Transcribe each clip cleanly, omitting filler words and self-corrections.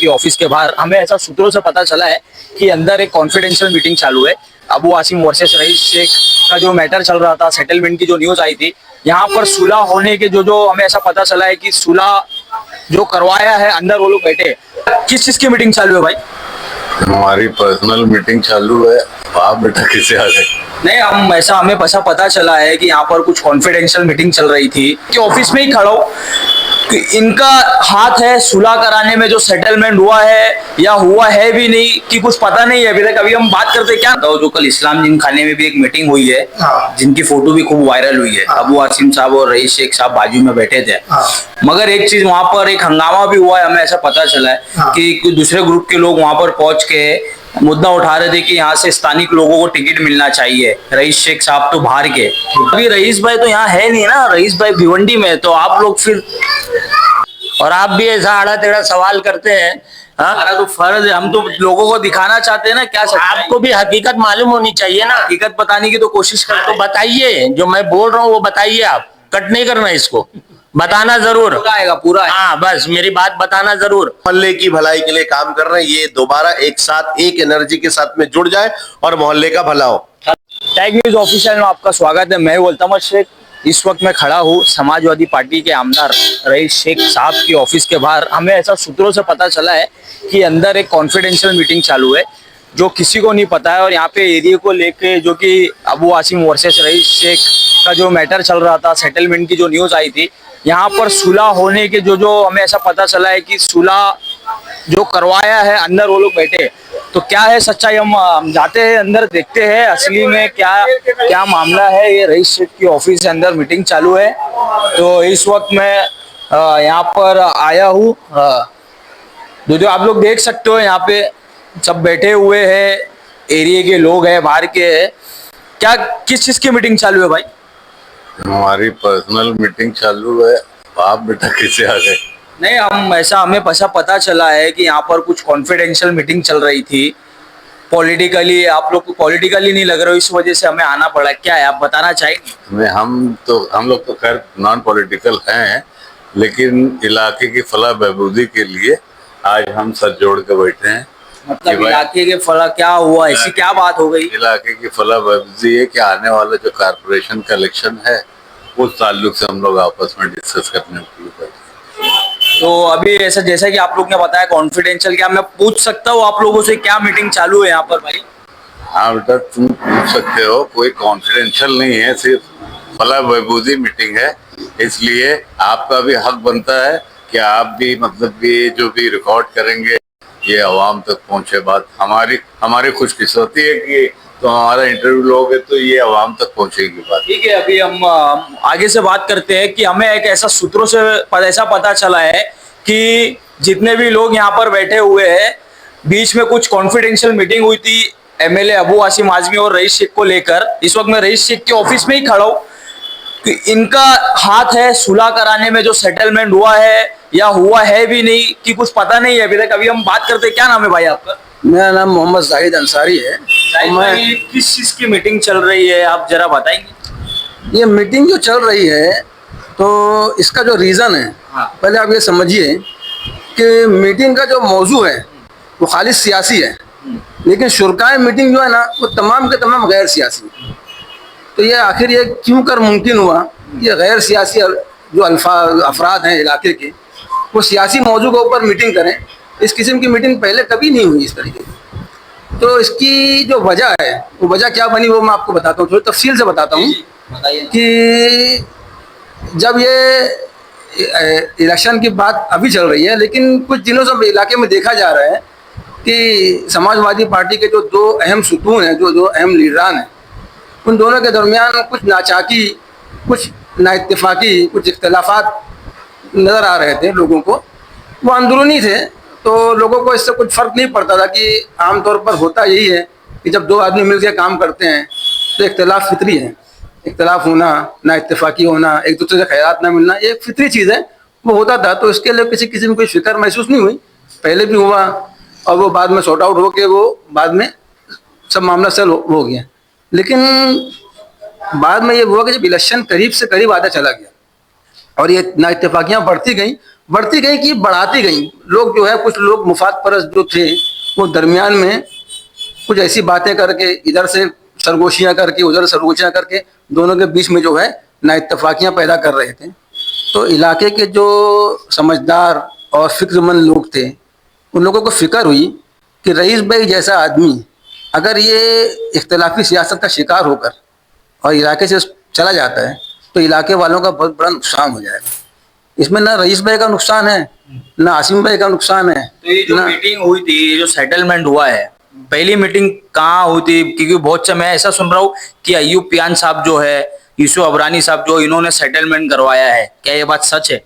की ऑफिस के बाहर हमें ऐसा सूत्रों से पता चला है कि अंदर एक कॉन्फिडेंशियल मीटिंग चालू है। अबू आसिम वर्सेस रईस शेख का जो मैटर चल रहा था, सेटलमेंट की जो न्यूज आई थी, यहाँ पर सुलह होने के जो हमें ऐसा पता चला है कि सुलह जो करवाया है अंदर वो लोग बैठे। किस चीज की मीटिंग चालू है भाई? हमारी पर्सनल मीटिंग चालू है। आप बेटा किसे आ गए? नहीं, हमें ऐसा पता चला है कि यहाँ पर कुछ कॉन्फिडेंशियल मीटिंग चल रही थी कि ऑफिस में ही खड़ा हूँ कि इनका हाथ है सुलह कराने में, जो सेटलमेंट हुआ है या हुआ है भी नहीं कि कुछ पता नहीं है अभी तक। अभी हम बात करते क्या तो जो कल इस्लाम जिन खाने में भी एक मीटिंग हुई है, जिनकी फोटो भी खूब वायरल हुई है। अबू आसिम साहब और रईस शेख साहब बाजू में बैठे थे, मगर एक चीज वहां पर एक हंगामा भी हुआ है। हमें ऐसा पता चला है कि दूसरे ग्रुप के लोग वहां पर पहुंच के मुद्दा उठा रहे थे कि यहाँ से स्थानिक लोगों को टिकट मिलना चाहिए। रईस शेख साहब तो बाहर के, अभी रईस भाई तो यहाँ है नहीं ना, रईस भाई भिवंडी में, तो आप लोग फिर और आप भी ऐसा आड़ा टेढ़ा सवाल करते हैं। हमारा तो फर्ज है, हम तो लोगों को दिखाना चाहते हैं ना क्या आपको भी हकीकत मालूम होनी चाहिए ना। हकीकत बताने की तो कोशिश करते तो बताइए, जो मैं बोल रहा हूँ वो बताइए। आप कट नहीं करना, इसको बताना जरूर। पूरा आएगा, पूरा आएगा। हाँ, बस मेरी बात बताना जरूर। मोहल्ले की भलाई के लिए काम कर रहे हैं, ये दोबारा एक साथ एक एनर्जी के साथ में जुड़ जाए और मोहल्ले का भला हो। टैग न्यूज ऑफिशियल में आपका स्वागत है। मैं हूं अल्तमश शेख। इस वक्त मैं खड़ा हूँ समाजवादी पार्टी के आमदार रईस शेख साहब की ऑफिस के बाहर। हमें ऐसा सूत्रों से पता चला है कि अंदर एक कॉन्फिडेंशियल मीटिंग चालू है जो किसी को नहीं पता है। और यहाँ पे एरिया को लेके जो कि अबू आसिम वर्सेस रईस शेख का जो मैटर चल रहा था, सेटलमेंट की जो न्यूज आई थी, यहाँ पर सुलह होने के जो हमें ऐसा पता चला है कि सुलह जो करवाया है अंदर वो लोग बैठे। तो क्या है सच्चाई, हम जाते हैं अंदर, देखते हैं असली में क्या मामला है। ये रईस शेख की ऑफिस के अंदर मीटिंग चालू है। तो इस वक्त मैं यहाँ पर आया हूँ। जो आप लोग देख सकते हो यहाँ पे सब बैठे हुए हैं, एरिया के लोग हैं, बाहर के हैं। क्या किस चीज की मीटिंग चालू है भाई? हमारी पर्सनल मीटिंग चालू है। आप बेटा किसे आ गए? नहीं, हमें ऐसा पता चला है कि यहाँ पर कुछ कॉन्फिडेंशियल मीटिंग चल रही थी। पॉलिटिकली आप लोग को पॉलिटिकली नहीं लग रहा हो, इस वजह से हमें आना पड़ा। क्या है, आप बताना चाहेंगे? हम लोग तो खैर नॉन पॉलिटिकल हैं, लेकिन इलाके की फलाह बहबूदी के लिए आज हम सर जोड़ के बैठे हैं। मतलब इलाके के फला क्या हुआ, ऐसी क्या बात हो गई? इलाके की फलाह बहबूदी है कि आने वाला जो कारपोरेशन का इलेक्शन है उस ताल्लुक से हम लोग आपस में डिस्कस करने के लिए बैठे। तो अभी ऐसा जैसा कि आप लोग ने बताया कॉन्फिडेंशियल, क्या मैं पूछ सकता हूँ आप लोगों से क्या मीटिंग चालू है यहाँ पर भाई? हाँ बेटा, तुम पूछ सकते हो, कोई कॉन्फिडेंशियल नहीं है, सिर्फ फलाह बहबूदी मीटिंग है। इसलिए आपका भी हक बनता है कि आप भी मतलब कि जो भी रिकॉर्ड करेंगे ये आवाम तक पहुंचे। बात हमारी खुशकिस्मती है कि तो हमारा इंटरव्यू लोगे तो ये आवाम तक पहुंचेगी बात। ठीक है, अभी हम आगे से बात करते हैं कि हमें एक ऐसा सूत्रों से ऐसा पता चला है कि जितने भी लोग यहाँ पर बैठे हुए हैं, बीच में कुछ कॉन्फिडेंशियल मीटिंग हुई थी एमएलए अबू आसिम आजमी और रईस शेख को लेकर। इस वक्त मैं रईस शेख के ऑफिस में ही खड़ा हूँ कि इनका हाथ है सुलह कराने में, जो सेटलमेंट हुआ है या हुआ है भी नहीं कि कुछ पता नहीं है अभी तक। अभी हम बात करते हैं। क्या नाम है भाई आपका? मेरा नाम मोहम्मद जाहिद अंसारी है। मैं किस चीज की मीटिंग चल रही है आप जरा बताएंगे? ये मीटिंग जो चल रही है तो इसका जो रीज़न है, पहले आप ये समझिए कि मीटिंग का जो मौजू है वो खाली सियासी है, लेकिन शुरकाए मीटिंग जो है ना वो तमाम के तमाम गैर सियासी। तो ये आखिर ये क्यों कर मुमकिन हुआ, ये गैर सियासी जो अफराद हैं इलाके के, वो सियासी मौजू के ऊपर मीटिंग करें। इस किस्म की मीटिंग पहले कभी नहीं हुई इस तरीके की। तो इसकी जो वजह है, वो वजह क्या बनी वो मैं आपको बताता हूँ, थोड़ी तफसील से बताता हूँ कि जब ये इलेक्शन की बात अभी चल रही है, लेकिन कुछ दिनों से इलाके में देखा जा रहा है कि समाजवादी पार्टी के जो दो अहम सुतून हैं, जो अहम लीडरान हैं, उन दोनों के दरमियान कुछ नाचाकी, कुछ नाइत्तेफाकी, कुछ इख्तलाफात नज़र आ रहे थे लोगों को। वो अंदरूनी थे, तो लोगों को इससे कुछ फ़र्क नहीं पड़ता था कि आमतौर पर होता यही है कि जब दो आदमी मिलकर काम करते हैं तो इख्तलाफ फितरी है। इख्तलाफ होना, ना इत्तेफाकी होना, एक दूसरे से ख्यालात ना मिलना, ये एक फितरी चीज़ है, वो होता था। तो इसके लिए किसी किसी में कोई फिक्र महसूस नहीं हुई, पहले भी हुआ और वो बाद में सॉर्ट आउट हो के वो बाद में सब मामला सेल हो गया। लेकिन बाद में ये हुआ कि जब इलेक्शन करीब से करीब आता चला गया और ये ना इत्तेफाकियाँ बढ़ती गई बढ़ती गई कि बढ़ाती गई। लोग जो है, कुछ लोग मुफाद परस्त जो थे, वो दरमियान में कुछ ऐसी बातें करके, इधर से सरगोशियां करके, उधर सरगोशियां करके, दोनों के बीच में जो है ना इत्तफाकियां पैदा कर रहे थे। तो इलाके के जो समझदार और फिक्रमंद लोग थे, उन लोगों को फिक्र हुई कि रईस भाई जैसा आदमी अगर ये इख्तलाफी सियासत का शिकार होकर और इलाके से चला जाता है तो इलाके वालों का बहुत बड़ा नुकसान हो जाएगा। इसमें ना रईस भाई का नुकसान है, ना आसिम भाई का नुकसान है। तो ये जो ना मीटिंग हुई थी, ये जो सेटलमेंट हुआ है, पहली मीटिंग कहाँ हुई थी? क्योंकि बहुत समय ऐसा सुन रहा हूँ कि अयूब पियान साहब जो है, यूसुफ अबरानी साहब जो, इन्होंने सेटलमेंट करवाया है। क्या ये बात सच है?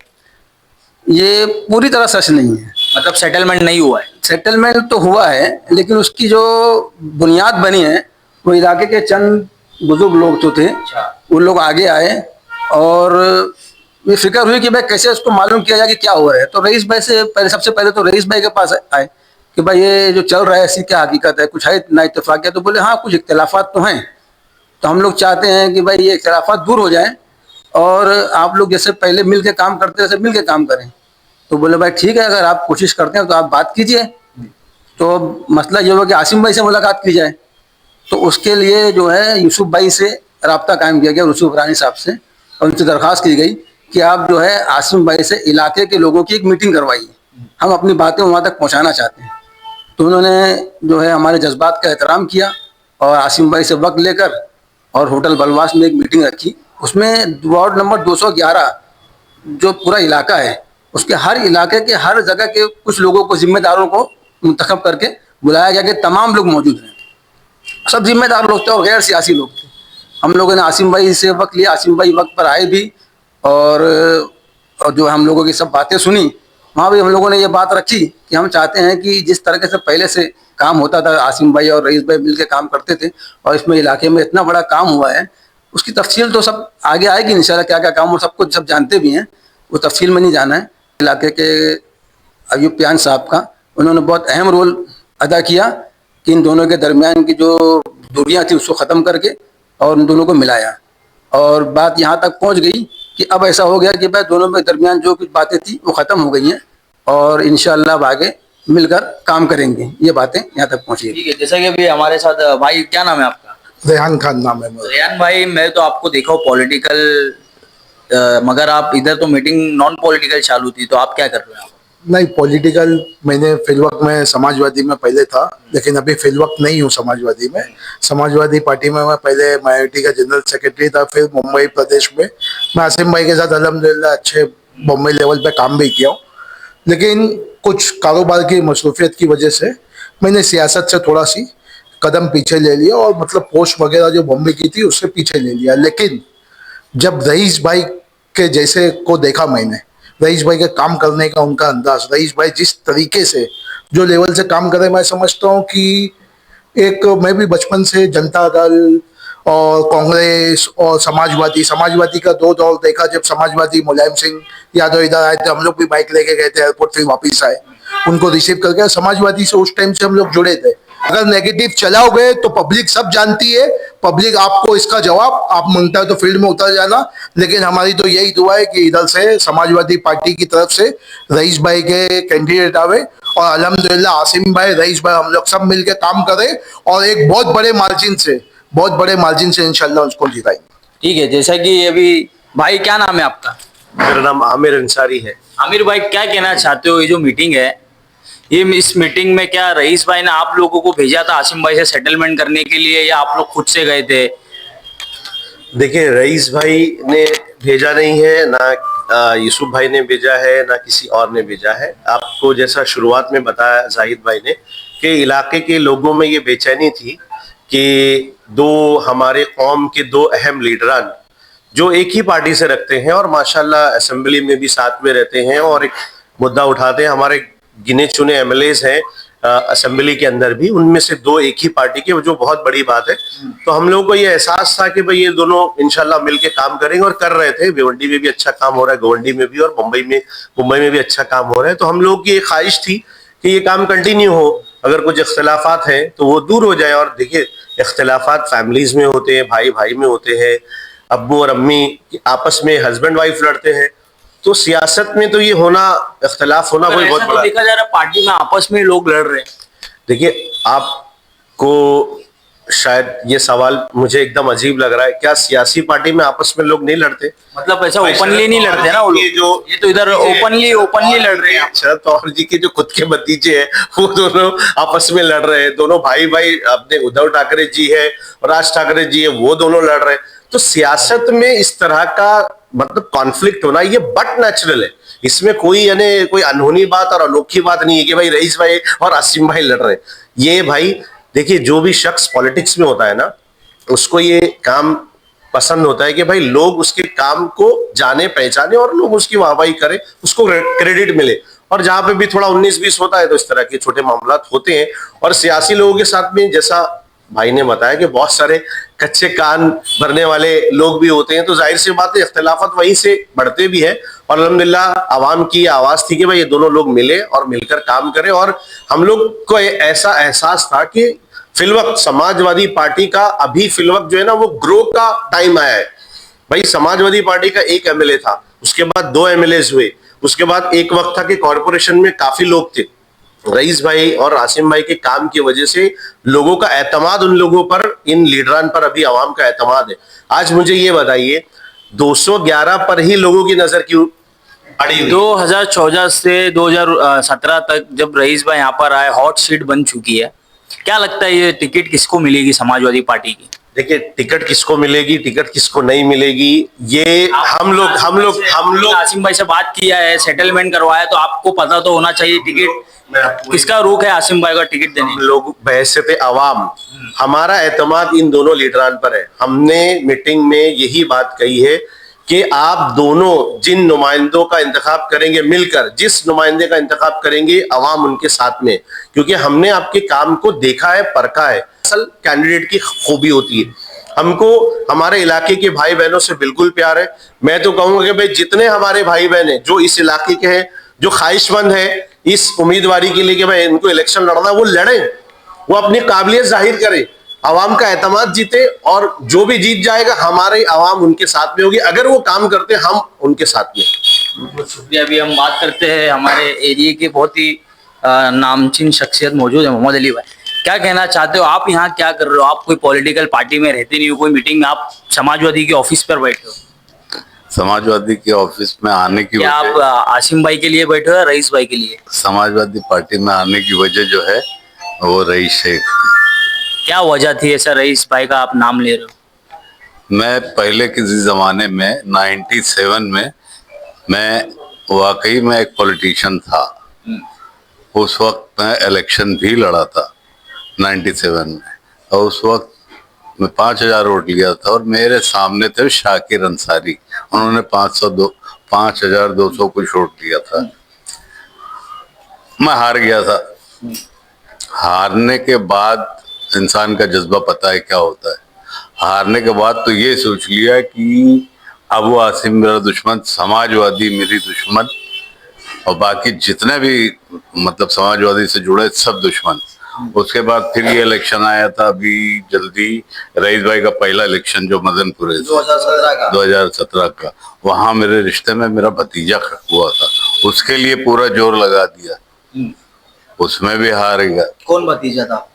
ये पूरी तरह सच नहीं है। मतलब सेटलमेंट नहीं हुआ है? सेटलमेंट तो हुआ है, लेकिन उसकी जो बुनियाद बनी है वो इलाके के चंद बुजुर्ग लोग जो थे, वो लोग आगे आए और ये फिक्र हुई कि भाई कैसे उसको मालूम किया जाए कि क्या हो रहा है। तो रईस भाई से पहले, सबसे पहले तो रईस भाई के पास आए कि भाई ये जो चल रहा है इसकी क्या हकीकत है, कुछ है ना इत्तेफाकिया? तो बोले हाँ, कुछ इख्तलाफात तो हैं, तो हम लोग चाहते हैं कि भाई ये इख्तलाफात दूर हो जाए और आप लोग जैसे पहले मिल के काम करते हैं, वैसे मिल के काम करें। तो बोले भाई ठीक है, अगर आप कोशिश करते हैं तो आप बात कीजिए। तो मसला ये हुआ कि आसिम भाई से मुलाकात की जाए। तो उसके लिए जो है यूसुफ भाई से रब्ता कायम किया गया, यूसुफ अबरानी साहब से, और उनसे दरख्वास्त की गई कि आप जो है आसिम भाई से इलाके के लोगों की एक मीटिंग करवाइए, हम अपनी बातें वहाँ तक पहुँचाना चाहते हैं। तो उन्होंने जो है हमारे जज्बात का एहतराम किया और आसिम भाई से वक्त लेकर और होटल बलवास में एक मीटिंग रखी। उसमें वार्ड नंबर 211 जो पूरा इलाका है, उसके हर इलाके के हर जगह के कुछ लोगों को, जिम्मेदारों को मुंतखब करके बुलाया गया कि तमाम लोग मौजूद हैं। सब जिम्मेदार लोग थे और गैर सियासी लोग थे। हम लोगों ने आसिम भाई से वक्त लिया, आसिम भाई वक्त पर आए भी और जो हम लोगों की सब बातें सुनी। वहाँ भी हम लोगों ने ये बात रखी कि हम चाहते हैं कि जिस तरीके से पहले से काम होता था, आसिम भाई और रईस भाई मिलकर काम करते थे, और इसमें इलाके में इतना बड़ा काम हुआ है, उसकी तफसील तो सब आगे आएगी इंशाल्लाह, क्या क्या काम, और सब कुछ सब जानते भी हैं, वो तफसील में नहीं जाना है। इलाके के अयूब पियान साहब का, उन्होंने बहुत अहम रोल अदा किया कि इन दोनों के दरमियान की जो दूरियां थी उसको ख़त्म करके और उन दोनों को मिलाया। और बात यहाँ तक पहुँच गई कि अब ऐसा हो गया कि भाई दोनों के दरमियान जो कुछ बातें थी वो ख़त्म हो गई हैं और इंशाअल्लाह अब आगे मिलकर काम करेंगे। ये बातें यहाँ तक पहुँची। ठीक है, जैसा कि अभी हमारे साथ भाई, क्या नाम है आपका? रेहान खान नाम है मेरा। रेहान भाई, मैं तो आपको देखा हूँ पॉलिटिकल, मगर आप इधर तो मीटिंग नॉन पॉलिटिकल चालू थी, तो आप क्या कर रहे हो? नहीं, पॉलिटिकल मैंने फिलवक्त में समाजवादी में पहले था, लेकिन अभी फिलवक्त नहीं हूँ समाजवादी में। समाजवादी पार्टी में मैं पहले मायावती का जनरल सेक्रेटरी था, फिर मुंबई प्रदेश में मैं आसिम भाई के साथ अल्हम्दुलिल्लाह अच्छे बॉम्बे लेवल पे काम भी किया हूँ। लेकिन कुछ कारोबार की मसरूफियत की वजह से मैंने सियासत से थोड़ा सी कदम पीछे ले लिया और मतलब पोस्ट वगैरह जो बॉम्बे की थी उससे पीछे ले लिया। लेकिन जब रईस भाई के जैसे को देखा मैंने, रईस भाई के काम करने का उनका अंदाज, रईस भाई जिस तरीके से जो लेवल से काम करे, मैं समझता हूँ कि एक, मैं भी बचपन से जनता दल और कांग्रेस और समाजवादी का दो दौर देखा। जब समाजवादी मुलायम सिंह यादव इधर आए थे, हम लोग भी बाइक लेके गए थे एयरपोर्ट, फिर वापस आए, उनको रिसीव करके। समाजवादी से उस टाइम से हम लोग जुड़े थे। अगर नेगेटिव चलाओगे तो पब्लिक सब जानती है, पब्लिक आपको इसका जवाब, आप मांगता है तो फील्ड में उतर जाना। लेकिन हमारी तो यही दुआ है कि इधर से समाजवादी पार्टी की तरफ से रईस भाई के कैंडिडेट आवे और अल्हम्दुलिल्लाह आसिम भाई, रईस भाई, हम लोग सब मिलकर काम करें और एक बहुत बड़े मार्जिन से इंशाल्लाह उसको जिताएंगे। ठीक है, जैसा कि अभी भाई, क्या नाम है आपका? मेरा नाम आमिर अंसारी है। आमिर भाई, क्या कहना चाहते हो? ये जो मीटिंग है, ये इस मीटिंग में क्या रईस भाई ने आप लोगों को भेजा था आसिम भाई से सेटलमेंट करने के लिए, या आप लोग खुद से गए थे? देखिए, रईस भाई ने भेजा नहीं है, ना यूसुफ भाई ने भेजा है, ना किसी और ने भेजा है। आपको जैसा शुरुआत में बताया जाहिद भाई ने कि इलाके के लोगों में ये बेचैनी थी कि दो हमारे कौम के दो अहम लीडरान जो एक ही पार्टी से रखते हैं और माशाल्लाह असेंबली में भी साथ में रहते हैं और एक मुद्दा उठाते हैं, हमारे गिने चुने एमएलएज हैं असेंबली के अंदर भी, उनमें से दो एक ही पार्टी के, जो बहुत बड़ी बात है। तो हम लोगों को ये एहसास था कि भाई ये दोनों इंशाल्लाह मिलके काम करेंगे और कर रहे थे। भिवंडी में भी अच्छा काम हो रहा है, गोवंडी में भी, और मुंबई में भी अच्छा काम हो रहा है। तो हम लोगों की एक ख्वाहिश थी कि ये काम कंटिन्यू हो, अगर कुछ इख्तलाफात हैं तो वो दूर हो जाए। और देखिए, इख्तलाफात फैमिलीज में होते हैं, भाई भाई में होते हैं, अब्बू और अम्मी आपस में हस्बैंड वाइफ लड़ते हैं, तो सियासत में तो ये होना, इख्तलाफ होना कोई बहुत ऐसा तो बड़ा। देखा जा रहा है पार्टी में आपस में लोग लड़ रहे हैं। देखिए, आपको शायद ये सवाल मुझे एकदम अजीब लग रहा है, क्या सियासी पार्टी में आपस में लोग नहीं लड़ते? मतलब ऐसा भाई ओपनली नहीं शरद लड़ते ना वो पवार जी लोग, के ये तो इधर ओपनली लड़ रहे हैं। शरद पवार जी के जो खुद के भतीजे हैं वो दोनों आपस में लड़ रहे हैं, दोनों भाई भाई, अपने उद्धव ठाकरे जी है और राज ठाकरे जी है, वो दोनों लड़ रहे हैं। तो सियासत में इस तरह का मतलब कॉन्फ्लिक्ट होना ये बट नेचुरल है, इसमें कोई यानी कोई अनहोनी बात और अनोखी बात नहीं है कि भाई रईस भाई और आसिम भाई लड़ रहे हैं। ये भाई देखिए, जो भी शख्स पॉलिटिक्स में होता है ना, उसको ये काम पसंद होता है कि भाई लोग उसके काम को जाने पहचाने और लोग उसकी वाहवाही करें, उसको क्रेडिट मिले। और जहां पे भी थोड़ा 19-20 होता है तो इस तरह के छोटे मामला होते हैं। और सियासी लोगों के साथ में जैसा भाई ने बताया कि बहुत सारे कच्चे कान भरने वाले लोग भी होते हैं, तो जाहिर सी बात है इख्तिलाफत वहीं से बढ़ते भी है। और अल्हम्दुलिल्लाह आवाम की आवाज थी कि भाई ये दोनों लोग मिले और मिलकर काम करें। और हम लोग को ऐसा एहसास था कि फिलवक्त समाजवादी पार्टी का अभी फिलवक्त जो है ना वो ग्रो का टाइम आया है। भाई समाजवादी पार्टी का एक एमएलए था, उसके बाद 2 एमएलए हुए, उसके बाद एक वक्त था कि कॉरपोरेशन में काफी लोग थे। रईस भाई और आसिम भाई के काम की वजह से लोगों का एतमाद उन लोगों पर, इन लीडरान पर अभी आवाम का एतमाद है। आज मुझे ये बताइए 211 पर ही लोगों की नजर क्यों अड़ी हुई? 2014 से 2017 तक जब रईस भाई यहाँ पर आए, हॉट सीट बन चुकी है। क्या लगता है ये टिकट किसको मिलेगी समाजवादी पार्टी की? देखिए, टिकट किसको मिलेगी, टिकट किसको नहीं मिलेगी, ये हम लोग आसिम भाई से बात किया है, सेटलमेंट करवाया, तो आपको पता तो होना चाहिए टिकट किसका रुख है आसिम भाई का टिकट देने। हम लोग बहसते अवाम, हमारा एतमाद इन दोनों लीडरान पर है। हमने मीटिंग में यही बात कही है कि आप दोनों जिन नुमाइंदों का इंतखाब करेंगे, मिलकर जिस नुमाइंदे का इंतखाब करेंगे, अवाम उनके साथ में, क्योंकि हमने आपके काम को देखा है, परखा है। असल कैंडिडेट की खूबी होती है, हमको हमारे इलाके के भाई बहनों से बिल्कुल प्यार है। मैं तो कहूंगा कि भाई जितने हमारे भाई बहन हैं जो इस इलाके के हैं, जो ख्वाहिशमंद है इस उम्मीदवारी के लिए कि भाई इनको इलेक्शन लड़ना, वो लड़े, वो अपनी काबिलियत जाहिर करे, आवाम का एतमाद जीते, और जो भी जीत जाएगा हमारे आवाम उनके साथ में होगी। अगर वो काम करते हम उनके साथ में। बहुत शुक्रिया। अभी हम बात करते हैं हमारे एरिया के बहुत ही नामचीन शख्सियत मौजूद है, मोहम्मद अली भाई। क्या कहना चाहते हो आप, यहाँ क्या कर रहे हो? आप कोई पॉलिटिकल पार्टी में रहते नहीं हो, कोई मीटिंग में, आप समाजवादी के ऑफिस पर बैठे हो। समाजवादी के ऑफिस में आने की क्या आप वजह, आसिम भाई के लिए बैठे हो या रईस भाई के लिए? समाजवादी पार्टी में आने की वजह जो है वो रईस शेख। क्या वजह थी ऐसा रईस भाई का आप नाम ले रहे हो? मैं पहले किसी जमाने में 97 में मैं वाकई में एक पॉलिटिशियन था। उस वक्त मैं इलेक्शन भी लड़ा था 97 में, और उस वक्त मैं 5000 वोट लिया था, और मेरे सामने थे शाकिर अंसारी, उन्होंने 5200 कुछ वोट लिया था। मैं हार गया था। हारने के बाद इंसान का जज्बा पता है क्या होता है। हारने के बाद तो ये सोच लिया कि अब वो आसिम मेरा दुश्मन, समाजवादी मेरी दुश्मन, और बाकी जितने भी मतलब समाजवादी से जुड़े सब दुश्मन। उसके बाद फिर ये इलेक्शन आया था अभी जल्दी, रईस भाई का पहला इलेक्शन जो मदनपुर है 2017 का, वहां मेरे रिश्ते में मेरा भतीजा हुआ था, उसके लिए पूरा जोर लगा दिया, उसमें भी हार गया। कौन भतीजा था आपका?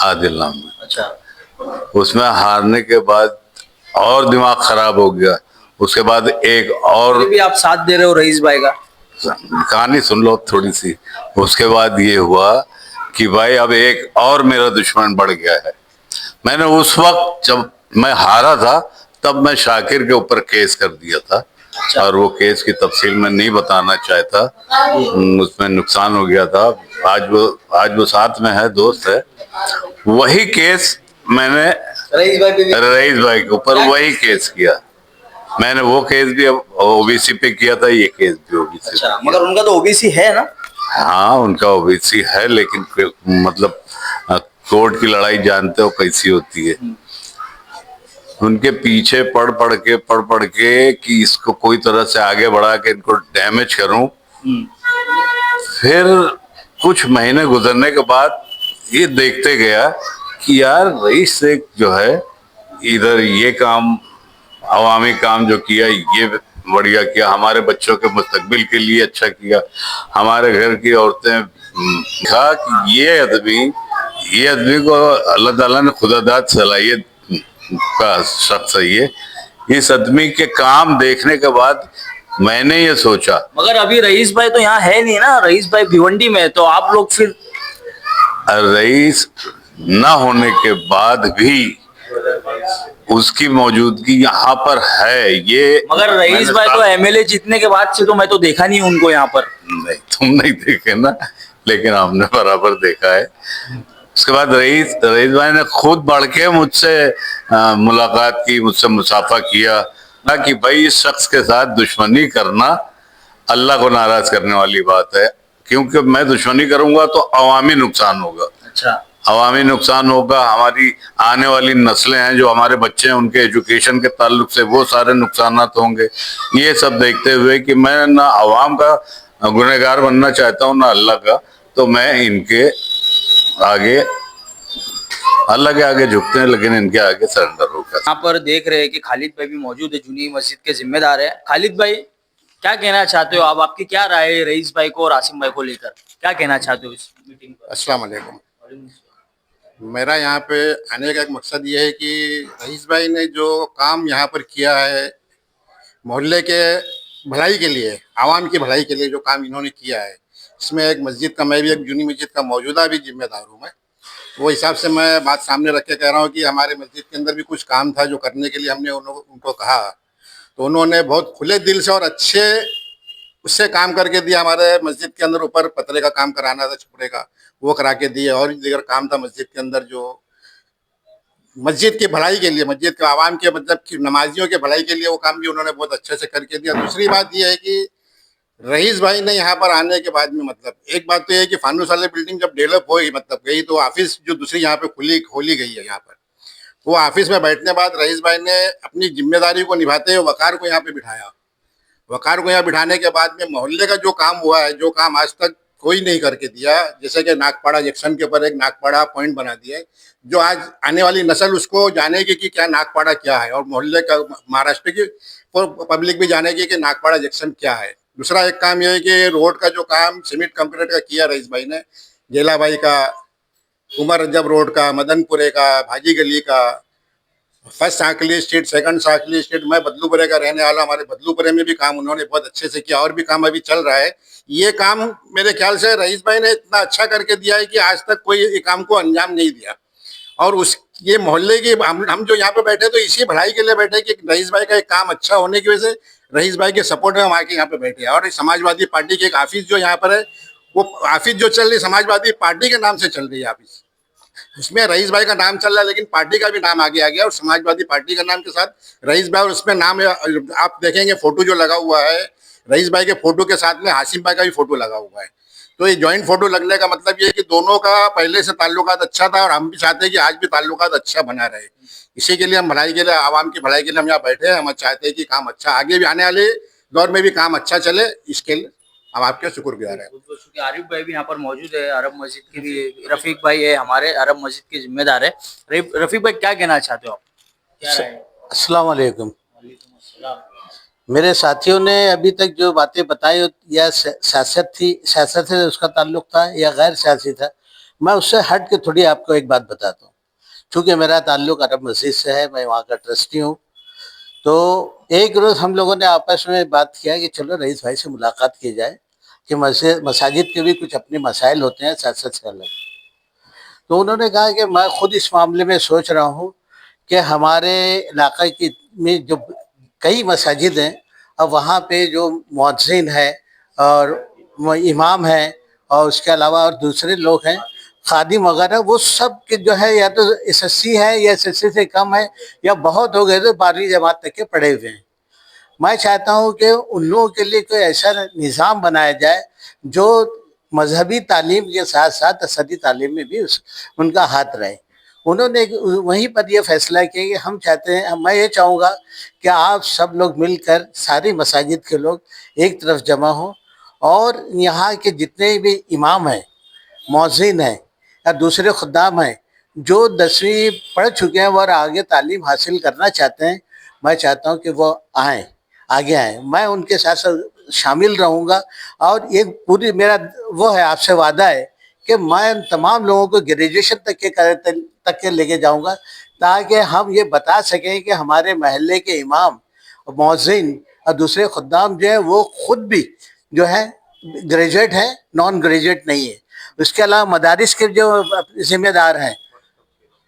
आदिल नाम में। अच्छा। उसमें हारने के बाद और दिमाग खराब हो गया। उसके बाद एक और अभी भी आप साथ दे रहे हो रईस भाई का? कहानी सुन लो थोड़ी सी। उसके बाद ये हुआ कि भाई अब एक और मेरा दुश्मन बढ़ गया है। मैंने उस वक्त जब मैं हारा था तब मैं शाकिर के ऊपर केस कर दिया था। अच्छा। और वो केस की तफसील मैं नहीं बताना चाहता, उसमें नुकसान हो गया था। आज वो साथ में है, दोस्त है। वही केस मैंने रईस भाई के ऊपर वही केस किया। मैंने वो केस भी ओबीसी पे किया था, ये केस भी ओबीसी। अच्छा, मगर उनका तो ओबीसी है ना? हाँ, उनका ओबीसी है, लेकिन मतलब कोर्ट की लड़ाई जानते हो कैसी होती है। उनके पीछे पढ़ पढ़ के कि इसको कोई तरह से आगे बढ़ा के इनको डैमेज करूं। फिर कुछ महीने गुजरने के बाद ये देखते गया कि यार रईस शेख जो है, इधर ये काम अवामी काम जो किया, ये बढ़िया किया, हमारे बच्चों के मुस्तकबिल के लिए अच्छा किया, हमारे घर की औरतें कहा कि ये आदमी को अल्लाह ताला ने खुदादाद सलाहियत का शख्स है ये। इस आदमी के काम देखने के बाद मैंने ये सोचा, मगर अभी रईस भाई तो यहाँ है नहीं ना, रईस भाई भिवंडी में है, तो आप लोग फिर रईस न होने के बाद भी उसकी मौजूदगी यहाँ पर है। ये मगर रईस मैंने भाई तो एमएलए जीतने के बाद से तो मैं तो देखा नहीं उनको यहाँ पर। नहीं, तुम नहीं देखे ना, लेकिन हमने बराबर देखा है। उसके बाद रईस भाई ने खुद बढ़ के मुझसे मुलाकात की, मुझसे मुसाफा किया ना कि भाई इस शख्स के साथ दुश्मनी करना अल्लाह को नाराज करने वाली बात है, क्योंकि मैं दुश्मनी करूंगा तो अवामी नुकसान होगा। अच्छा, अवामी नुकसान होगा, हमारी आने वाली नस्लें हैं, जो हमारे बच्चे हैं, उनके एजुकेशन के ताल्लुक से वो सारे नुकसान होंगे। ये सब देखते हुए कि मैं ना अवाम का गुनहगार बनना चाहता हूँ ना अल्लाह का, तो मैं इनके आगे, अल्लाह के आगे झुकते हैं लेकिन इनके आगे सरेंडर होगा। यहाँ पर देख रहे हैं कि खालिद भाई भी मौजूद है, जूनी मस्जिद के जिम्मेदार है। खालिद भाई, क्या कहना चाहते हो आप? आपकी क्या राय है रईस भाई को और आसिम भाई को लेकर? क्या कहना चाहते हो इस मीटिंग पर? अस्सलाम वालेकुम। मेरा यहाँ पे आने का एक मकसद ये है कि रईस भाई ने जो काम यहाँ पर किया है मोहल्ले के भलाई के लिए, आवाम की भलाई के लिए जो काम इन्होंने किया है, इसमें एक मस्जिद का, मैं भी एक जूनी मस्जिद का मौजूदा भी जिम्मेदार हूँ मैं, वो हिसाब से मैं बात सामने रख के कह रहा हूँ कि हमारे मस्जिद के अंदर भी कुछ काम था जो करने के लिए हमने उनको कहा, तो उन्होंने बहुत खुले दिल से और अच्छे उससे काम करके दिया। हमारे मस्जिद के अंदर ऊपर पतरे का काम कराना था, छपरे का, वो करा के दिए, और दीगर काम था मस्जिद के अंदर जो मस्जिद की भलाई के लिए, मस्जिद के आवाम के मतलब कि नमाजियों के भलाई के लिए, वो काम भी उन्होंने बहुत अच्छे से करके दिया। दूसरी बात यह है कि रईस भाई ने यहाँ पर आने के बाद में, मतलब एक बात तो यह है कि फानूस वाले बिल्डिंग जब डेवलप हुई, मतलब गई, तो ऑफिस जो दूसरी यहाँ पे खोली गई है यहाँ पर, वो ऑफिस में बैठने बाद रईस भाई ने अपनी जिम्मेदारी को निभाते हुए वकार को यहाँ पे बिठाया। वकार को यहाँ बिठाने के बाद में मोहल्ले का जो काम हुआ है, जो काम आज तक कोई नहीं करके दिया, जैसे कि नागपाड़ा जंक्शन के ऊपर एक नागपाड़ा पॉइंट बना दिया है, जो आज आने वाली नस्ल उसको जानेगी कि क्या नागपाड़ा क्या है, और मोहल्ले का, महाराष्ट्र की पब्लिक भी जानेगी कि नागपाड़ा जंक्शन क्या है। दूसरा एक काम यह है कि रोड का जो काम सीमेंट कंक्रीट का किया रईस भाई ने, गेला भाई का, उमर रजब रोड का, मदनपुरे का, भाजी गली का, first Sakli street, second Sakli street, मैं बदलूपुरे का रहने वाला, हमारे बदलूपुरे में भी काम उन्होंने बहुत अच्छे से किया, और भी काम अभी चल रहा है। ये काम मेरे ख्याल से रईस भाई ने इतना अच्छा करके दिया है कि आज तक कोई ये काम को अंजाम नहीं दिया। और उस ये मोहल्ले की हम जो यहाँ पे बैठे तो इसी भलाई के लिए बैठे कि रईस भाई का एक काम अच्छा होने की वजह से रईस भाई के सपोर्ट में हम आके यहाँ पे बैठे हैं। और समाजवादी पार्टी की एक ऑफिस जो यहाँ पर है, वो ऑफिस जो चल रही समाजवादी पार्टी के नाम से चल रही है ऑफिस, उसमें रईस भाई का नाम चल रहा है, लेकिन पार्टी का भी नाम आगे आ गया, और समाजवादी पार्टी का नाम के साथ रईस भाई, और उसमें नाम आप देखेंगे फोटो जो लगा हुआ है, रईस भाई के फोटो के साथ में हासिम भाई का भी फोटो लगा हुआ है। तो ये ज्वाइंट फोटो लगने का मतलब ये है कि दोनों का पहले से ताल्लुकात अच्छा था, और हम भी चाहते हैं कि आज भी ताल्लुकात अच्छा बना रहे। इसी के लिए हम भलाई के लिए, आवाम की भलाई के लिए हम यहाँ बैठे हैं। हम चाहते हैं कि काम अच्छा, आगे भी आने वाले दौर में भी काम अच्छा चले, इसके लिए हम आपके शुक्रगुजार हैं। क्योंकि आरिफ भाई भी यहाँ पर मौजूद है, अरब मस्जिद के भी, रफीक भाई है हमारे, अरब मस्जिद के जिम्मेदार है। रफीक भाई, क्या कहना चाहते हो आप? क्या राय है? अस्सलाम वालेकुम। मेरे साथियों ने अभी तक जो बातें बताई, या सियासत से उसका ताल्लुक था या गैर सियासी था, मैं उससे हट के थोड़ी आपको एक बात बताता हूँ। चूँकि मेरा ताल्लुक अरब मस्जिद से है, मैं वहाँ का ट्रस्टी हूँ, तो एक रोज़ हम लोगों ने आपस में बात किया कि चलो रईस भाई से मुलाकात की जाए कि मसाजिद के भी कुछ अपने मसाइल होते हैं सियासत से अलग। तो उन्होंने कहा कि मैं खुद इस मामले में सोच रहा हूँ कि हमारे इलाके की में जो कई मसाजिद हैं, अब वहाँ पे जो मुअज्जिन है और इमाम है, और उसके अलावा और दूसरे लोग हैं, खादिम वगैरह, वो सब के जो है या तो एसएससी है या एसएससी से कम है, या बहुत हो गए तो 12वीं जमात तक के पढ़े हुए हैं। मैं चाहता हूँ कि उन लोगों के लिए कोई ऐसा निज़ाम बनाया जाए जो मजहबी तालीम के साथ साथ असदी तालीम में भी उनका हाथ रहे। उन्होंने वहीं पर यह फैसला किया कि हम चाहते हैं, मैं ये चाहूँगा कि आप सब लोग मिलकर, सारी मसाजिद के लोग एक तरफ जमा हों, और यहाँ के जितने भी इमाम हैं, मौज़िन हैं या दूसरे खुद्दाम हैं जो 10वीं पढ़ चुके हैं और आगे तालीम हासिल करना चाहते हैं, मैं चाहता हूँ कि वो आएँ। आगे आए, मैं उनके साथ साथ शामिल रहूंगा। और एक पूरी मेरा वो है, आपसे वादा है कि मैं तमाम लोगों को ग्रेजुएशन तक के लेके जाऊंगा, ताकि हम ये बता सकें कि हमारे महल्ले के इमाम, मौज़िन और दूसरे खुद्दाम जो है वो खुद भी जो है ग्रेजुएट है, नॉन ग्रेजुएट नहीं है। उसके अलावा मदारिस के जो जिम्मेदार हैं,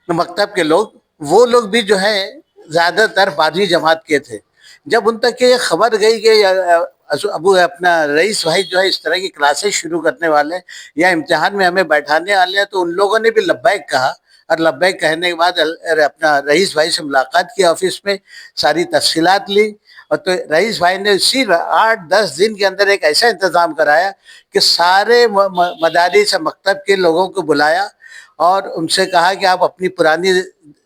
मकतब के लोग, वो लोग भी जो है ज़्यादातर 12वीं जमात के थे। जब उन तक ये खबर गई कि अबू अपना रईस भाई जो है इस तरह की क्लासेस शुरू करने वाले हैं या इम्तिहान में हमें बैठाने वाले हैं, तो उन लोगों ने भी लब्बैक कहा। और लब्बैक कहने के बाद अपना रईस भाई से मुलाकात की ऑफिस में, सारी तफसीलात ली। और तो रईस भाई ने उसी 8-10 दिन के अंदर एक ऐसा इंतज़ाम कराया कि सारे मदारिस मकतब के लोगों को बुलाया और उनसे कहा कि आप अपनी पुरानी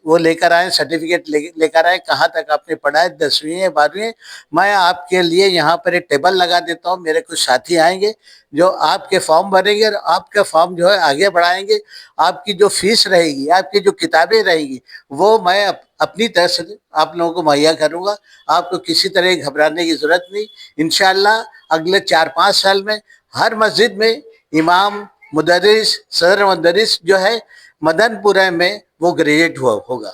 वो लेकर आए, सर्टिफिकेट लेकर आए, कहाँ तक आपने पढ़ा है, 10वीं है, 12वीं। मैं आपके लिए यहाँ पर एक टेबल लगा देता हूँ, मेरे कुछ साथी आएंगे जो आपके फॉर्म भरेंगे और आपका फॉर्म जो है आगे बढ़ाएंगे। आपकी जो फीस रहेगी, आपकी जो किताबें रहेगी, वो मैं अपनी तरफ से आप लोगों को मुहैया करूँगा। आपको किसी तरह घबराने की ज़रूरत नहीं। इंशाअल्लाह अगले 4-5 साल में हर मस्जिद में इमाम, मुदर्रिस, सदर मुदर्रिस जो है मदनपुरा में वो ग्रेजुएट होगा।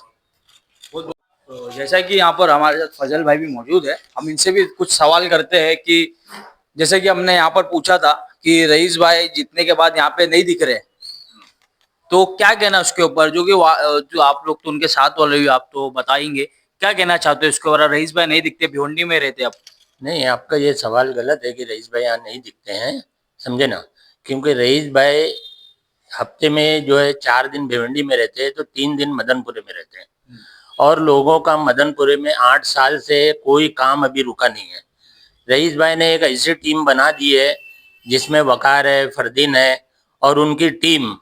तो जैसा कि यहाँ पर हमारे साथ फजल भाई भी मौजूद है, हम इनसे भी कुछ सवाल करते हैं कि जैसे कि हमने यहाँ पर पूछा था कि रईस भाई जीतने के बाद यहाँ पे नहीं दिख रहे, तो क्या कहना उसके ऊपर, जो कि जो आप लोग तो उनके साथ वाले भी, आप तो बताएंगे क्या कहना चाहते हो इसके ऊपर? रईस भाई नहीं दिखते, भिवंडी में रहते अब। नहीं, आपका ये सवाल गलत है कि रईस भाई यहाँ नहीं दिखते हैं, समझे ना। क्योंकि रईस भाई हफ्ते में जो है 4 दिन भिवंडी में रहते हैं, तो 3 दिन मदनपुरे में रहते हैं। और लोगों का मदनपुरे में 8 साल से कोई काम अभी रुका नहीं है। रईस भाई ने एक ऐसी टीम बना दी है जिसमें वकार है, फरदीन है, और उनकी टीम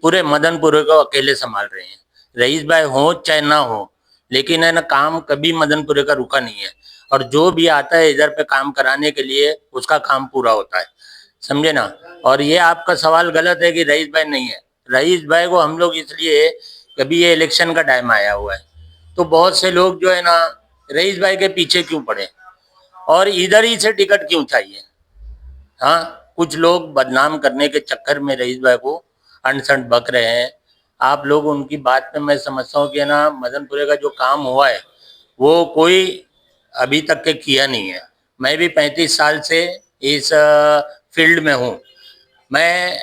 पूरे मदनपुरे को अकेले संभाल रहे हैं। रईस भाई हो चाहे ना हो, लेकिन है ना, काम कभी मदनपुरे का रुका नहीं है। और जो भी आता है इधर पे काम कराने के लिए, उसका काम पूरा होता है, समझे ना। और ये आपका सवाल गलत है कि रईस भाई नहीं है। रईस भाई को हम लोग इसलिए, कभी ये इलेक्शन का टाइम आया हुआ है, तो बहुत से लोग जो है ना रईस भाई के पीछे क्यों पड़े और इधर ही से टिकट क्यों चाहिए। हाँ, कुछ लोग बदनाम करने के चक्कर में रईस भाई को अनसंट बक रहे हैं। आप लोग उनकी बात में मैं समझता हूँ कि ना, मदनपुरे का जो काम हुआ है वो कोई अभी तक के किया नहीं है। मैं भी 35 साल से इस फील्ड में हूँ। मैं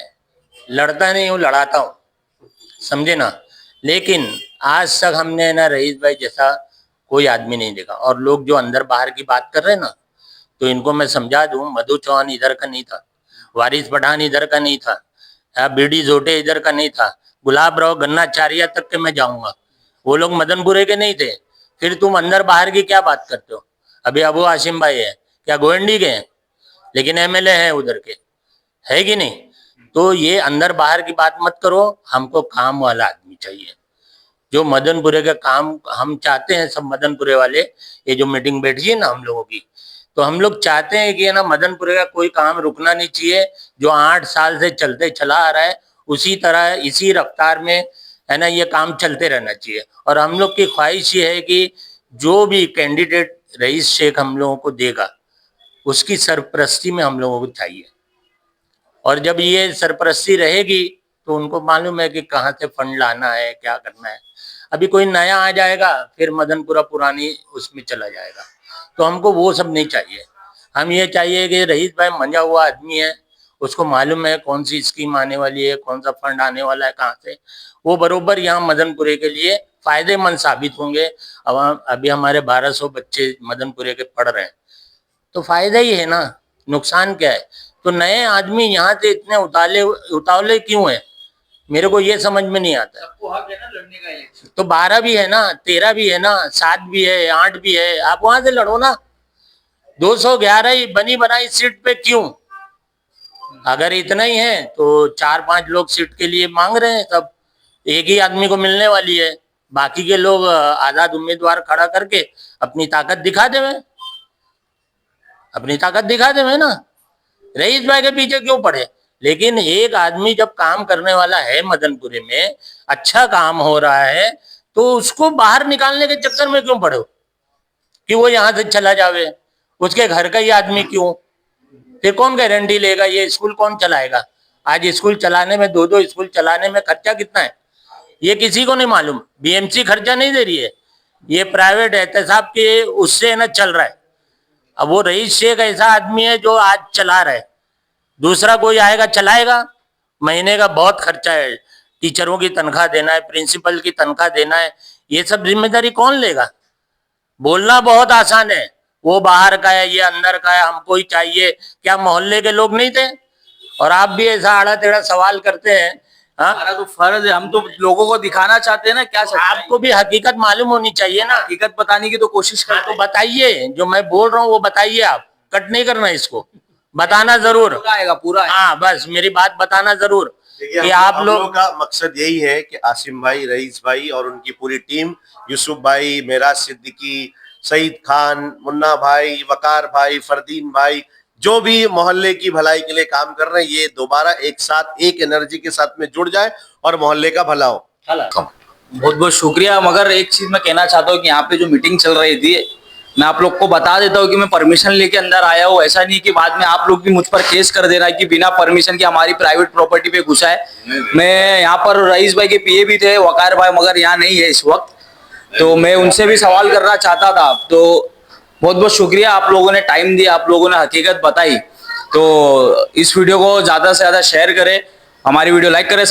लड़ता नहीं हूँ, लड़ाता हूँ, समझे ना। लेकिन आज तक हमने ना रईस भाई जैसा कोई आदमी नहीं देखा। और लोग जो अंदर बाहर की बात कर रहे हैं ना, तो इनको मैं समझा दूं, मधु चौहान इधर का नहीं था, वारिस पठान इधर का नहीं था, बीडी जोटे इधर का नहीं था, गुलाब राव गन्नाचार्य तक के मैं जाऊंगा, वो लोग मदनपुरे के नहीं थे। फिर तुम अंदर बाहर की क्या बात करते हो? अभी अबू हाशिम भाई है, क्या गोविंदी के हैं? लेकिन एमएलए हैं उधर के, है कि नहीं? तो ये अंदर बाहर की बात मत करो। हमको काम वाला आदमी चाहिए, जो मदनपुरे का काम हम चाहते हैं। सब मदनपुरे वाले, ये जो मीटिंग बैठी है ना हम लोगों की, तो हम लोग चाहते हैं कि ना मदनपुरे का कोई काम रुकना नहीं चाहिए। जो 8 साल से चलते चला आ रहा है, उसी तरह इसी रफ्तार में है ना ये काम चलते रहना चाहिए। और हम लोग की ख्वाहिश ये है कि जो भी कैंडिडेट रईस शेख हम लोगों को देगा, उसकी सरपरस्ती में हम लोगों को चाहिए। और जब ये सरपरस्ती रहेगी तो उनको मालूम है कि कहाँ से फंड लाना है, क्या करना है। अभी कोई नया आ जाएगा, फिर मदनपुरा पुरानी उसमें चला जाएगा। तो हमको वो सब नहीं चाहिए। हम ये चाहिए कि रईस भाई मंजा हुआ आदमी है, उसको मालूम है कौन सी स्कीम आने वाली है, कौन सा फंड आने वाला है, कहाँ से। वो बरोबर यहाँ मदनपुरे के लिए फायदेमंद साबित होंगे। अब अभी हमारे 1200 बच्चे मदनपुरे के पढ़ रहे हैं, तो फायदा ही है ना, नुकसान क्या है? तो नए आदमी यहाँ से इतने उतावले क्यों है, मेरे को ये समझ में नहीं आता। सबको हक है ना लड़ने का इलेक्शन। तो 12 भी है ना, 13 भी है ना, 7 भी है, 8 भी है, आप वहां से लड़ो ना। 211 ही बनी बनाई सीट पे क्यों? अगर इतना ही है तो 4-5 लोग सीट के लिए मांग रहे हैं, सब एक ही आदमी को मिलने वाली है। बाकी के लोग आजाद उम्मीदवार खड़ा करके अपनी ताकत दिखा देवे, अपनी ताकत दिखा देवे ना। रईस भाई के पीछे क्यों पड़े? लेकिन एक आदमी जब काम करने वाला है मदनपुरे में, अच्छा काम हो रहा है, तो उसको बाहर निकालने के चक्कर में क्यों पड़े हो कि वो यहाँ से चला जावे? उसके घर का ही आदमी क्यों? फिर कौन गारंटी लेगा? ये स्कूल कौन चलाएगा? आज स्कूल चलाने में, दो स्कूल चलाने में खर्चा कितना है ये किसी को नहीं मालूम। बीएमसी खर्चा नहीं दे रही है, ये प्राइवेट एहतसाब के उससे ना चल रहा है। अब वो रईस शेख ऐसा आदमी है जो आज चला रहा है, दूसरा कोई आएगा चलाएगा? महीने का बहुत खर्चा है, टीचरों की तनख्वाह देना है, प्रिंसिपल की तनख्वाह देना है, ये सब जिम्मेदारी कौन लेगा? बोलना बहुत आसान है, वो बाहर का है, ये अंदर का है, हमको ही चाहिए। क्या मोहल्ले के लोग नहीं थे? और आप भी ऐसा आड़ा टेढ़ा सवाल करते हैं। हाँ, हमारा तो फर्ज है, हम तो लोगों को दिखाना चाहते हैं ना क्या सच्चाई है। आपको भी हकीकत मालूम होनी चाहिए ना। हकीकत बताने की तो कोशिश हाँ, करते तो बताइए, जो मैं बोल रहा हूँ वो बताइए। आप कट नहीं करना इसको, बताना जरूर। पूरा आएगा, पूरा आएगा। हाँ, बस मेरी बात बताना जरूर देखिए, कि हम आप लोग लोगों का मकसद यही है कि आसिम भाई, रईस भाई और उनकी पूरी टीम, यूसुफ भाई, मेराज सिद्दीकी, सईद खान, मुन्ना भाई, वकार भाई, फरदीन भाई, जो भी मोहल्ले की भलाई के लिए काम कर रहे हैं, ये दोबारा एक साथ एक एनर्जी के साथ में जुड़ जाए और मोहल्ले का भला हो। बहुत बहुत शुक्रिया। मगर एक चीज मैं कहना चाहता हूँ कि यहाँ पे जो मीटिंग चल रही थी, मैं आप लोग को बता देता हूँ कि मैं परमिशन लेके अंदर आया हूँ। ऐसा नहीं कि बाद में आप लोग भी मुझ पर केस कर देना कि बिना परमिशन के हमारी प्राइवेट प्रॉपर्टी पे घुसा है। मैं यहाँ पर रईस भाई के पीए भी थे, वकार भाई, मगर यहाँ नहीं है इस वक्त, तो मैं उनसे भी सवाल करना चाहता था। तो बहुत बहुत शुक्रिया, आप लोगों ने टाइम दिया, आप लोगों ने हकीकत बताई। तो इस वीडियो को ज्यादा से ज्यादा शेयर करें, हमारी वीडियो लाइक करें।